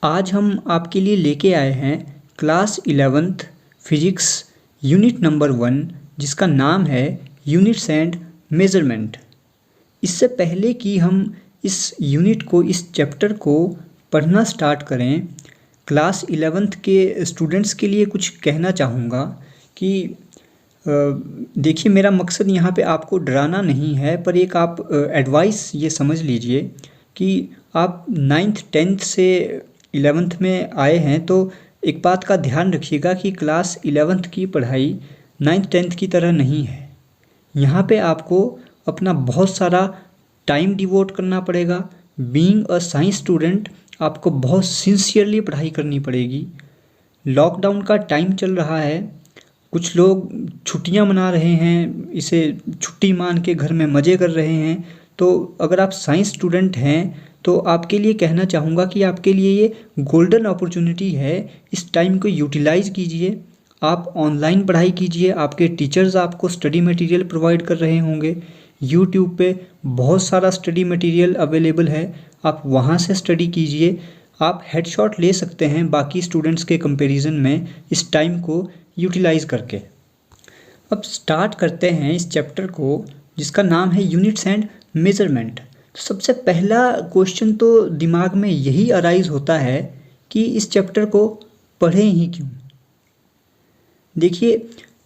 आज हम आपके लिए लेके आए हैं class 11th physics unit number 1, जिसका नाम है यूनिट्स एंड मेजरमेंट। इससे पहले कि हम इस यूनिट को, इस चैप्टर को पढ़ना स्टार्ट करें, क्लास 11th के स्टूडेंट्स के लिए कुछ कहना चाहूँगा कि देखिए, मेरा मकसद यहाँ पे आपको डराना नहीं है, पर एक आप एडवाइस ये समझ लीजिए कि आप 9th 10th से 11th में आए हैं, तो एक बात का ध्यान रखिएगा कि क्लास 11th की पढ़ाई 9th 10th की तरह नहीं है। यहाँ पे आपको अपना बहुत सारा टाइम डिवोट करना पड़ेगा। बीइंग अ साइंस स्टूडेंट आपको बहुत सिंसियरली पढ़ाई करनी पड़ेगी। लॉकडाउन का टाइम चल रहा है, कुछ लोग छुट्टियां मना रहे हैं, इसे छुट्टी मान के घर में मज़े कर रहे हैं। तो अगर आप साइंस स्टूडेंट हैं तो आपके लिए कहना चाहूँगा कि आपके लिए ये गोल्डन अपॉर्चुनिटी है। इस टाइम को यूटिलाइज़ कीजिए। आप ऑनलाइन पढ़ाई कीजिए, आपके टीचर्स आपको स्टडी मटेरियल प्रोवाइड कर रहे होंगे। यूट्यूब पे बहुत सारा स्टडी मटेरियल अवेलेबल है, आप वहाँ से स्टडी कीजिए। आप हेडशॉट ले सकते हैं बाकी स्टूडेंट्स के कंपैरिजन में इस टाइम को यूटिलाइज़ करके। अब स्टार्ट करते हैं इस चैप्टर को, जिसका नाम है यूनिट्स एंड मेजरमेंट। तो सबसे पहला क्वेश्चन तो दिमाग में यही अराइज होता है कि इस चैप्टर को पढ़ें ही क्यों। देखिए,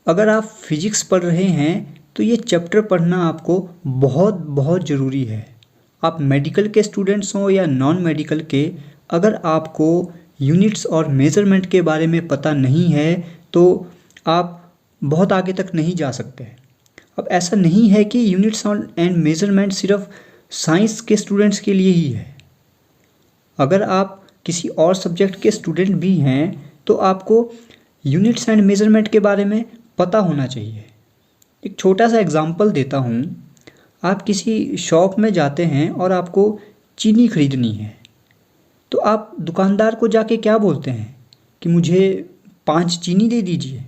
अगर आप फिजिक्स पढ़ रहे हैं तो ये चैप्टर पढ़ना आपको बहुत बहुत ज़रूरी है। आप मेडिकल के स्टूडेंट्स हों या नॉन मेडिकल के, अगर आपको यूनिट्स और मेज़रमेंट के बारे में पता नहीं है तो आप बहुत आगे तक नहीं जा सकते। अब ऐसा नहीं है कि यूनिट्स एंड मेज़रमेंट सिर्फ साइंस के स्टूडेंट्स के लिए ही है। अगर आप किसी और सब्जेक्ट के स्टूडेंट भी हैं तो आपको यूनिट्स एंड मेज़रमेंट के बारे में पता होना चाहिए। एक छोटा सा एग्जांपल देता हूँ। आप किसी शॉप में जाते हैं और आपको चीनी खरीदनी है, तो आप दुकानदार को जाके क्या बोलते हैं कि मुझे 5 चीनी दे दीजिए?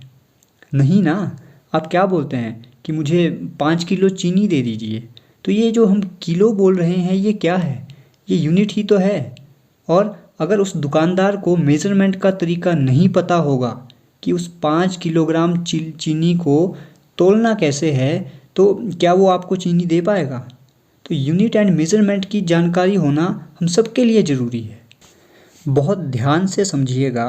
नहीं ना, आप क्या बोलते हैं कि मुझे 5 किलो चीनी दे दीजिए। तो ये जो हम किलो बोल रहे हैं, ये क्या है? ये यूनिट ही तो है। और अगर उस दुकानदार को मेज़रमेंट का तरीका नहीं पता होगा कि उस 5 किलोग्राम चीनी को तोलना कैसे है, तो क्या वो आपको चीनी दे पाएगा? तो यूनिट एंड मेज़रमेंट की जानकारी होना हम सबके लिए ज़रूरी है। बहुत ध्यान से समझिएगा,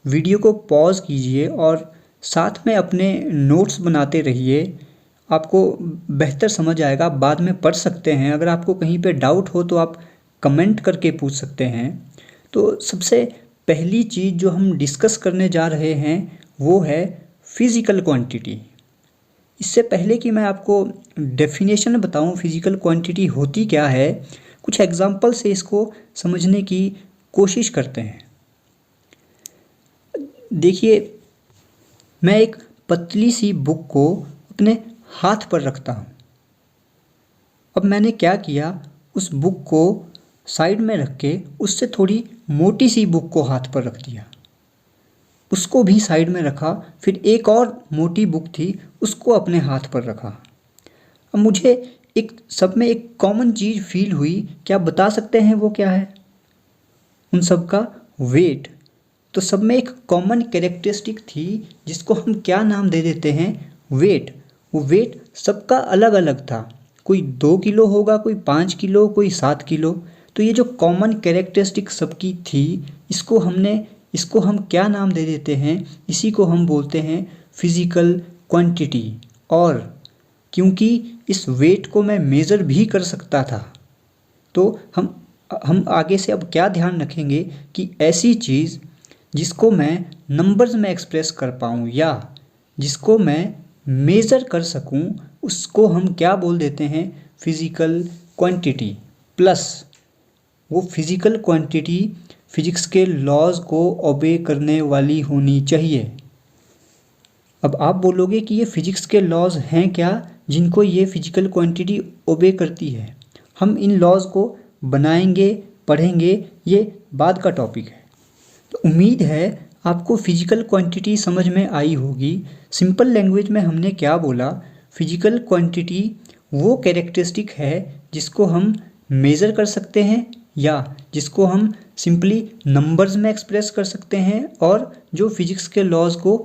वीडियो को पॉज कीजिए और साथ में अपने नोट्स बनाते रहिए। आपको बेहतर समझ आएगा, बाद में पढ़ सकते हैं। अगर आपको कहीं पे डाउट हो तो आप कमेंट करके पूछ सकते हैं। तो सबसे पहली चीज़ जो हम डिस्कस करने जा रहे हैं वो है फिज़िकल क्वांटिटी। इससे पहले कि मैं आपको डेफिनेशन बताऊं फिज़िकल क्वांटिटी होती क्या है, कुछ एग्जांपल से इसको समझने की कोशिश करते हैं। देखिए, मैं एक पतली सी बुक को अपने हाथ पर रखता हूँ। अब मैंने क्या किया, उस बुक को साइड में रख के उससे थोड़ी मोटी सी बुक को हाथ पर रख दिया, उसको भी साइड में रखा, फिर एक और मोटी बुक थी उसको अपने हाथ पर रखा। अब मुझे एक सब में एक कॉमन चीज़ फील हुई। क्या आप बता सकते हैं वो क्या है? उन सब का वेट। तो सब में एक कॉमन कैरेक्टरिस्टिक थी जिसको हम क्या नाम दे देते हैं? वेट। वो वेट सबका अलग अलग था। कोई 2 किलो होगा, कोई 5 किलो, कोई 7 किलो। तो ये जो कॉमन कैरेक्टरिस्टिक सबकी थी, इसको हम क्या नाम दे देते हैं? इसी को हम बोलते हैं फिज़िकल क्वांटिटी। और क्योंकि इस वेट को मैं मेज़र भी कर सकता था, तो हम आगे से अब क्या ध्यान रखेंगे कि ऐसी चीज़ जिसको मैं नंबर्स में एक्सप्रेस कर पाऊँ या जिसको मैं मेज़र कर सकूँ, उसको हम क्या बोल देते हैं? Physical quantity. प्लस वो फिज़िकल क्वांटिटी फिजिक्स के लॉज को ओबे करने वाली होनी चाहिए। अब आप बोलोगे कि ये फिजिक्स के लॉज हैं क्या जिनको ये फिजिकल क्वांटिटी ओबे करती है? हम इन लॉज को बनाएंगे, पढ़ेंगे, ये बाद का टॉपिक है। तो उम्मीद है आपको फिजिकल क्वांटिटी समझ में आई होगी। सिंपल लैंग्वेज में हमने क्या बोला? फिजिकल क्वांटिटी वो कैरेक्टरिस्टिक है जिसको हम मेज़र कर सकते हैं या जिसको हम सिंपली नंबर्स में एक्सप्रेस कर सकते हैं और जो फिजिक्स के लॉज को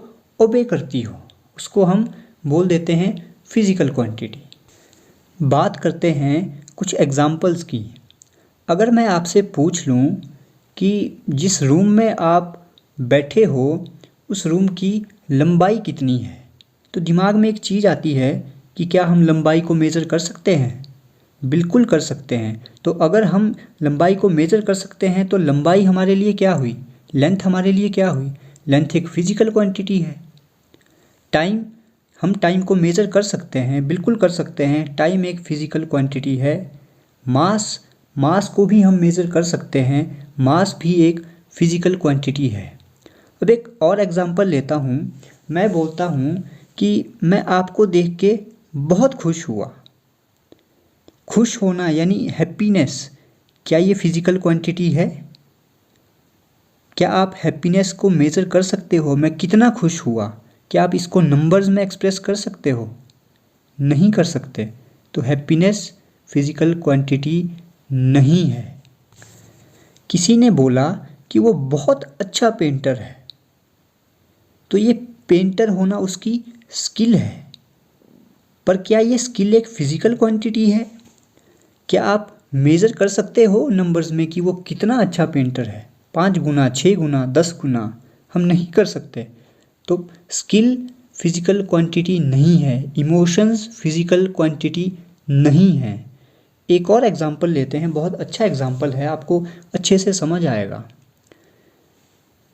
ओबे करती हो, उसको हम बोल देते हैं फिजिकल क्वांटिटी। बात करते हैं कुछ एग्जांपल्स की। अगर मैं आपसे पूछ लूँ कि जिस रूम में आप बैठे हो उस रूम की लंबाई कितनी है, तो दिमाग में एक चीज़ आती है कि क्या हम लंबाई को मेज़र कर सकते हैं? बिल्कुल कर सकते हैं। तो अगर हम लंबाई को मेज़र कर सकते हैं तो लंबाई हमारे लिए क्या हुई? लेंथ हमारे लिए क्या हुई? लेंथ एक फिजिकल क्वांटिटी है। टाइम, हम टाइम को मेज़र कर सकते हैं, बिल्कुल कर सकते हैं। टाइम एक फिजिकल क्वांटिटी है। मास को भी हम मेज़र कर सकते हैं। मास भी एक फिजिकल क्वांटिटी है। अब एक और एग्जांपल लेता हूँ। मैं बोलता हूँ कि मैं आपको देख के बहुत खुश हुआ। खुश होना यानी हैप्पीनेस, क्या ये फिजिकल क्वांटिटी है? क्या आप हैप्पीनेस को मेज़र कर सकते हो? मैं कितना खुश हुआ, क्या आप इसको नंबर्स में एक्सप्रेस कर सकते हो? नहीं कर सकते। तो हैप्पीनेस फिजिकल क्वांटिटी नहीं है। किसी ने बोला कि वो बहुत अच्छा पेंटर है, तो ये पेंटर होना उसकी स्किल है। पर क्या ये स्किल एक फिजिकल क्वांटिटी है? क्या आप मेज़र कर सकते हो नंबर्स में कि वो कितना अच्छा पेंटर है? 5 गुना, 6 गुना, 10 गुना? हम नहीं कर सकते। तो स्किल फिजिकल क्वांटिटी नहीं है। इमोशंस फिजिकल क्वांटिटी नहीं है। एक और एग्जांपल लेते हैं, बहुत अच्छा एग्जांपल है, आपको अच्छे से समझ आएगा।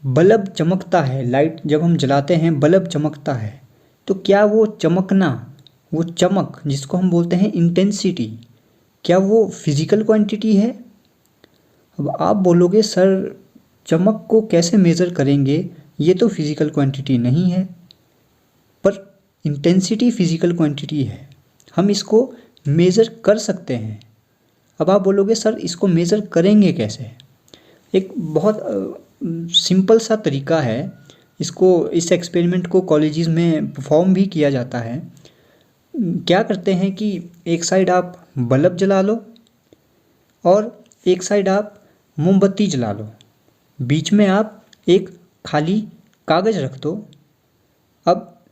बल्ब चमकता है, लाइट जब हम जलाते हैं बल्ब चमकता है, तो क्या वो चमकना, वो चमक जिसको हम बोलते हैं इंटेंसिटी, क्या वो फिजिकल क्वांटिटी है? अब आप बोलोगे सर चमक को कैसे मेज़र करेंगे, ये तो फिजिकल क्वांटिटी नहीं है। पर इंटेंसिटी फिजिकल क्वांटिटी है, हम इसको मेज़र कर सकते हैं। अब आप बोलोगे सर इसको मेज़र करेंगे कैसे? एक बहुत सिंपल सा तरीका है। इस एक्सपेरिमेंट को कॉलेजेस में परफॉर्म भी किया जाता है। क्या करते हैं कि एक साइड आप बल्ब जला लो और एक साइड आप मोमबत्ती जला लो, बीच में आप एक खाली कागज़ रख दो। अब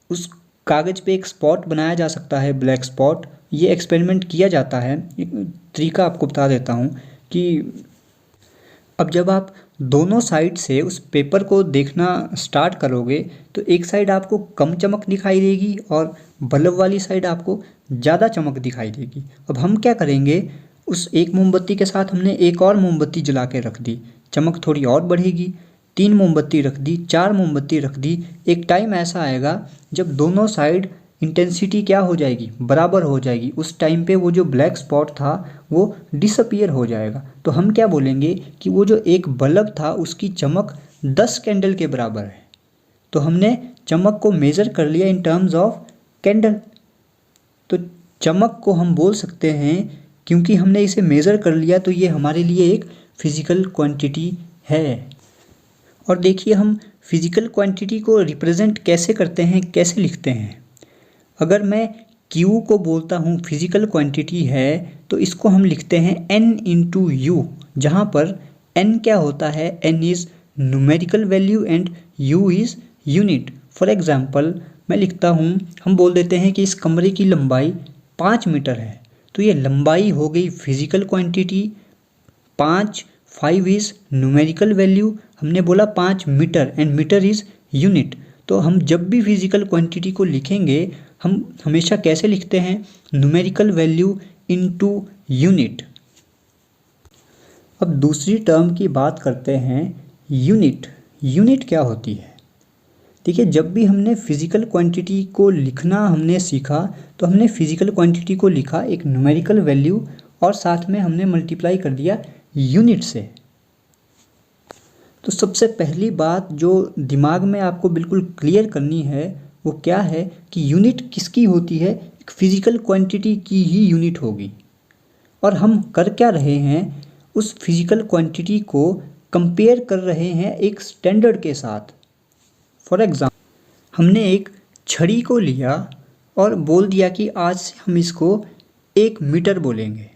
उस कागज़ पे एक स्पॉट बनाया जा सकता है, ब्लैक स्पॉट। ये एक्सपेरिमेंट किया जाता है। एक तरीका आपको बता देता हूँ कि अब जब आप दोनों साइड से उस पेपर को देखना स्टार्ट करोगे तो एक साइड आपको कम चमक दिखाई देगी और बल्ब वाली साइड आपको ज़्यादा चमक दिखाई देगी। अब हम क्या करेंगे, उस एक मोमबत्ती के साथ हमने एक और मोमबत्ती जला के रख दी, चमक थोड़ी और बढ़ेगी। 3 मोमबत्ती रख दी, 4 मोमबत्ती रख दी। एक टाइम ऐसा आएगा जब दोनों साइड इंटेंसिटी क्या हो जाएगी, बराबर हो जाएगी। उस टाइम पे वो जो ब्लैक स्पॉट था वो डिसअपीयर हो जाएगा। तो हम क्या बोलेंगे कि वो जो एक बल्ब था उसकी चमक 10 कैंडल के बराबर है। तो हमने चमक को मेज़र कर लिया इन टर्म्स ऑफ कैंडल। तो चमक को हम बोल सकते हैं, क्योंकि हमने इसे मेज़र कर लिया तो ये हमारे लिए एक फिजिकल क्वांटिटी है। और देखिए हम फिजिकल क्वांटिटी को रिप्रेजेंट कैसे करते हैं, कैसे लिखते हैं। अगर मैं Q को बोलता हूँ फिजिकल क्वांटिटी है, तो इसको हम लिखते हैं N इंटू U, जहाँ पर N क्या होता है, N is numerical value and U is unit. For example मैं लिखता हूँ, हम बोल देते हैं कि इस कमरे की लंबाई 5 मीटर है, तो ये लंबाई हो गई physical quantity. 5 is numerical value, हमने बोला 5 metre and metre is unit. तो हम जब भी फिजिकल क्वांटिटी को लिखेंगे हम हमेशा कैसे लिखते हैं, न्यूमेरिकल वैल्यू इनटू यूनिट। अब दूसरी टर्म की बात करते हैं, यूनिट। यूनिट क्या होती है? देखिए जब भी हमने फिजिकल क्वांटिटी को लिखना हमने सीखा तो हमने फिजिकल क्वांटिटी को लिखा एक न्यूमेरिकल वैल्यू और साथ में हमने मल्टीप्लाई कर दिया यूनिट से। तो सबसे पहली बात जो दिमाग में आपको बिल्कुल क्लियर करनी है वो क्या है कि यूनिट किसकी होती है, एक फिजिकल क्वांटिटी की ही यूनिट होगी। और हम कर क्या रहे हैं, उस फिजिकल क्वांटिटी को कंपेयर कर रहे हैं एक स्टैंडर्ड के साथ। फॉर एग्जाम्पल हमने एक छड़ी को लिया और बोल दिया कि आज से हम इसको 1 मीटर बोलेंगे।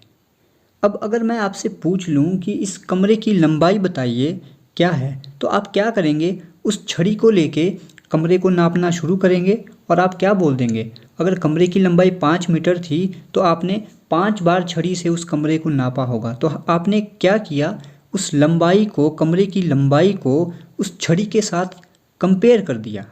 अब अगर मैं आपसे पूछ लूँ कि इस कमरे की लंबाई बताइए क्या है, तो आप क्या करेंगे? उस छड़ी को लेके कमरे को नापना शुरू करेंगे और आप क्या बोल देंगे? अगर कमरे की लंबाई 5 मीटर थी तो आपने 5 बार छड़ी से उस कमरे को नापा होगा। तो आपने क्या किया? उस लंबाई को, कमरे की लंबाई को उस छड़ी के साथ कंपेयर कर दिया।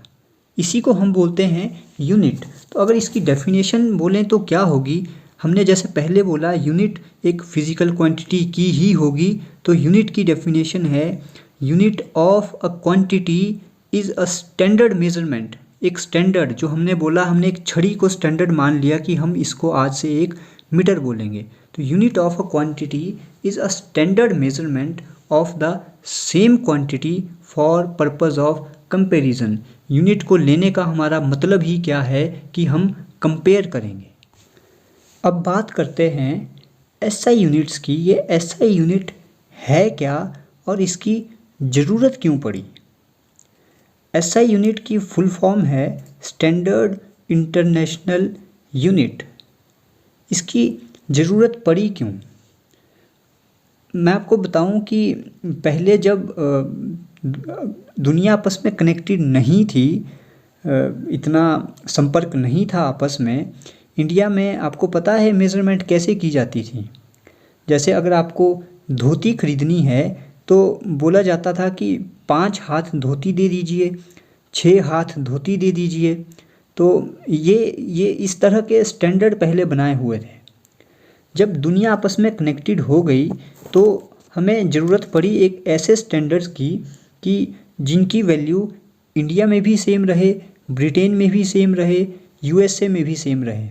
इसी को हम बोलते हैं यूनिट। तो अगर इसकी डेफिनेशन बोलें तो क्या होगी? हमने जैसे पहले बोला यूनिट एक फिजिकल क्वांटिटी की ही होगी, तो यूनिट की डेफिनेशन है unit of a quantity is a standard measurement. एक स्टैंडर्ड, जो हमने बोला, हमने एक छड़ी को स्टैंडर्ड मान लिया कि हम इसको आज से 1 मीटर बोलेंगे। तो unit of a quantity is a standard measurement of the same quantity for purpose of comparison. Unit को लेने का हमारा मतलब ही क्या है कि हम कंपेयर करेंगे। अब बात करते हैं एसआई यूनिट्स की। ये एसआई यूनिट है क्या और इसकी ज़रूरत क्यों पड़ी? एसआई यूनिट की फुल फॉर्म है स्टैंडर्ड इंटरनेशनल यूनिट। इसकी ज़रूरत पड़ी क्यों? मैं आपको बताऊं कि पहले जब दुनिया आपस में कनेक्टेड नहीं थी, इतना संपर्क नहीं था आपस में, इंडिया में आपको पता है मेज़रमेंट कैसे की जाती थी। जैसे अगर आपको धोती खरीदनी है तो बोला जाता था कि 5 हाथ धोती दे दीजिए, 6 हाथ धोती दे दीजिए। तो ये इस तरह के स्टैंडर्ड पहले बनाए हुए थे। जब दुनिया आपस में कनेक्टेड हो गई तो हमें ज़रूरत पड़ी एक ऐसे स्टैंडर्ड्स की कि जिनकी वैल्यू इंडिया में भी सेम रहे, ब्रिटेन में भी सेम रहे, यूएसए में भी सेम रहे।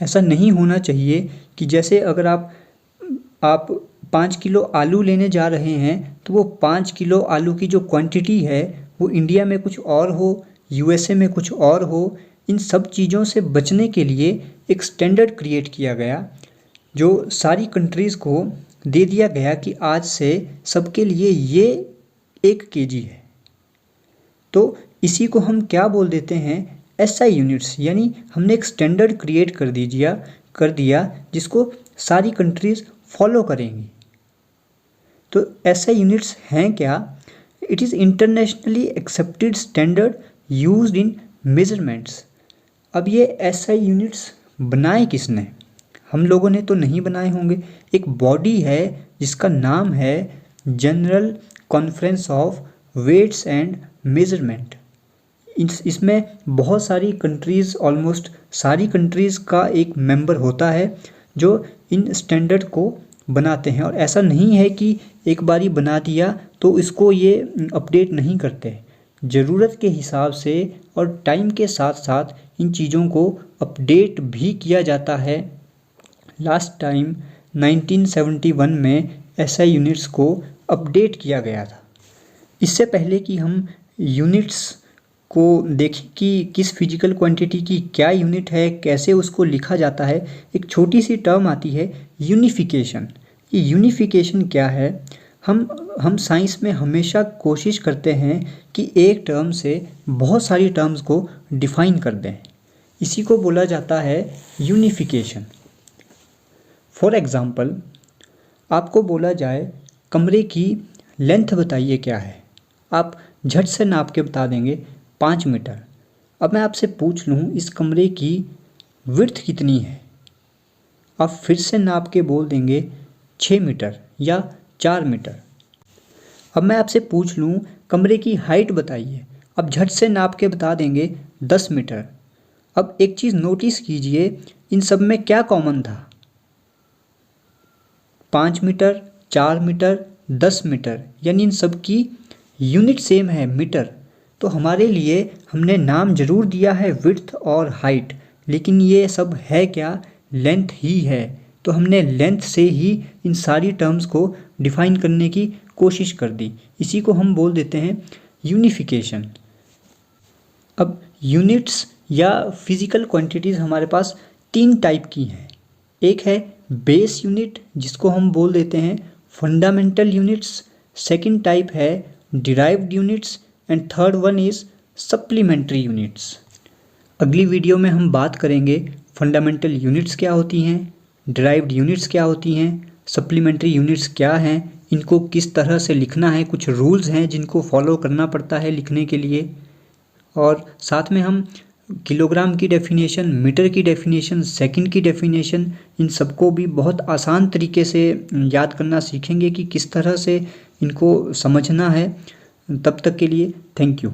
ऐसा नहीं होना चाहिए कि जैसे अगर आप 5 किलो आलू लेने जा रहे हैं तो वो 5 किलो आलू की जो क्वांटिटी है वो इंडिया में कुछ और हो, यूएसए में कुछ और हो। इन सब चीज़ों से बचने के लिए एक स्टैंडर्ड क्रिएट किया गया जो सारी कंट्रीज़ को दे दिया गया कि आज से सबके लिए ये 1 केजी है। तो इसी को हम क्या बोल देते हैं? SI units. यानी हमने एक स्टैंडर्ड क्रिएट कर दिया जिसको सारी कंट्रीज़ फॉलो करेंगी। तो एसआई यूनिट्स हैं क्या? It is internationally accepted standard used in measurements. अब ये एसआई यूनिट्स बनाए किसने? हम लोगों ने तो नहीं बनाए होंगे। एक बॉडी है जिसका नाम है general conference of weights and measurement. इसमें बहुत सारी कंट्रीज़, ऑलमोस्ट सारी कंट्रीज़ का एक मेंबर होता है जो इन स्टैंडर्ड को बनाते हैं। और ऐसा नहीं है कि एक बारी बना दिया तो इसको ये अपडेट नहीं करते। ज़रूरत के हिसाब से और टाइम के साथ साथ इन चीज़ों को अपडेट भी किया जाता है। लास्ट टाइम 1971 में एसआई यूनिट्स को अपडेट किया गया था। इससे पहले कि हम यूनिट्स को देखें कि किस फिजिकल क्वांटिटी की क्या यूनिट है, कैसे उसको लिखा जाता है, एक छोटी सी टर्म आती है यूनिफिकेशन। ये यूनिफिकेशन क्या है? हम साइंस में हमेशा कोशिश करते हैं कि एक टर्म से बहुत सारी टर्म्स को डिफ़ाइन कर दें। इसी को बोला जाता है यूनिफिकेशन। फॉर एग्ज़ाम्पल, आपको बोला जाए कमरे की लेंथ बताइए क्या है, आप झट से नाप के बता देंगे 5 मीटर। अब मैं आपसे पूछ लूँ इस कमरे की विड्थ कितनी है, आप फिर से नाप के बोल देंगे 6 मीटर या 4 मीटर। अब मैं आपसे पूछ लूँ कमरे की हाइट बताइए, अब झट से नाप के बता देंगे 10 मीटर। अब एक चीज़ नोटिस कीजिए, इन सब में क्या कॉमन था? 5 मीटर, 4 मीटर, 10 मीटर, यानी इन सब की यूनिट सेम है, मीटर। तो हमारे लिए हमने नाम ज़रूर दिया है विड्थ और हाइट, लेकिन ये सब है क्या? लेंथ ही है। तो हमने लेंथ से ही इन सारी टर्म्स को डिफ़ाइन करने की कोशिश कर दी। इसी को हम बोल देते हैं यूनिफिकेशन। अब यूनिट्स या फिज़िकल क्वांटिटीज़ हमारे पास 3 टाइप की हैं। एक है बेस यूनिट जिसको हम बोल देते हैं फंडामेंटल यूनिट्स, सेकंड टाइप है derived units and third one is supplementary units. अगली वीडियो में हम बात करेंगे फंडामेंटल यूनिट्स क्या होती हैं, डिराइव्ड यूनिट्स क्या होती हैं, सप्लीमेंट्री यूनिट्स क्या हैं, इनको किस तरह से लिखना है, कुछ रूल्स हैं जिनको फॉलो करना पड़ता है लिखने के लिए, और साथ में हम किलोग्राम की डेफिनेशन, मीटर की डेफिनेशन, सेकंड की डेफिनेशन, इन सबको भी बहुत आसान तरीके से याद करना सीखेंगे कि किस तरह से इनको समझना है। तब तक के लिए थैंक यू।